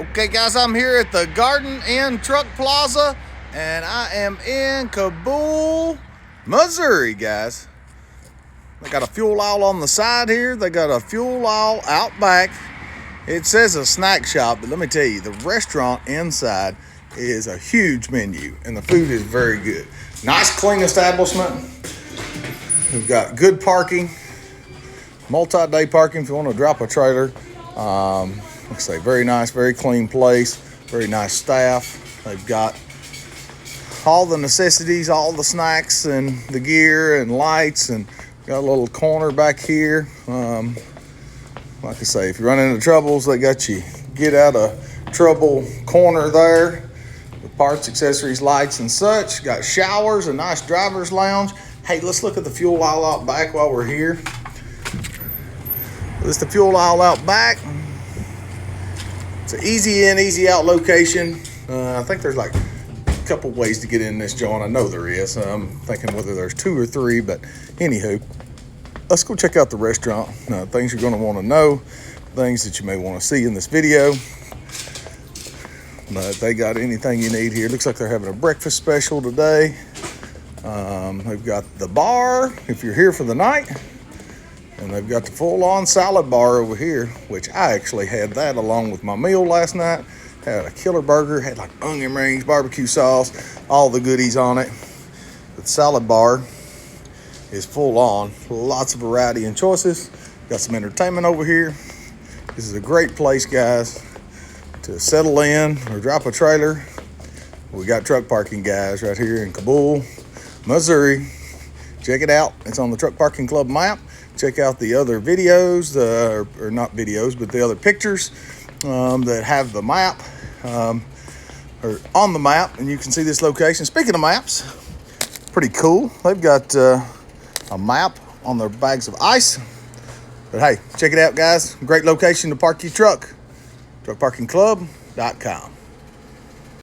Okay guys, I'm here at the Garden Inn Truck Plaza and I am in Cabool, Missouri, guys. They got a fuel aisle on the side here. They got a fuel aisle out back. It says a snack shop, but let me tell you, the restaurant inside is a huge menu and the food is very good. Nice clean establishment. We've got good parking, multi-day parking if you want to drop a trailer. Like I say, very nice, very clean place, very nice staff. They've got all the necessities, all the snacks and the gear and lights, and got a little corner back here. Like I say, if you run into troubles, they got you get out of trouble corner there. The parts, accessories, lights, and such. Got showers, a nice driver's lounge. Hey, let's look at the fuel aisle out back while we're here. This is the fuel aisle out back. It's an easy in, easy out location. I think there's like a couple ways to get in this joint. I know there is. I'm thinking whether there's two or three, but anywho, let's go check out the restaurant. Things you're going to want to know, things that you may want to see in this video. But they got anything you need here. Looks like they're having a breakfast special today. They've got the bar if you're here for the night. And they've got the full-on salad bar over here, which I actually had that along with my meal last night. Had a killer burger, had like onion rings, barbecue sauce, all the goodies on it. The salad bar is full-on, lots of variety and choices. Got some entertainment over here. This is a great place, guys, to settle in or drop a trailer. We got truck parking, guys, right here in Cabool, Missouri. Check it out. It's on the Truck Parking Club map. Check out the other videos, or not videos, but the other pictures that have the map, or on the map, and you can see this location. Speaking of maps, pretty cool. They've got a map on their bags of ice. But hey, check it out, guys. Great location to park your truck. TruckParkingClub.com.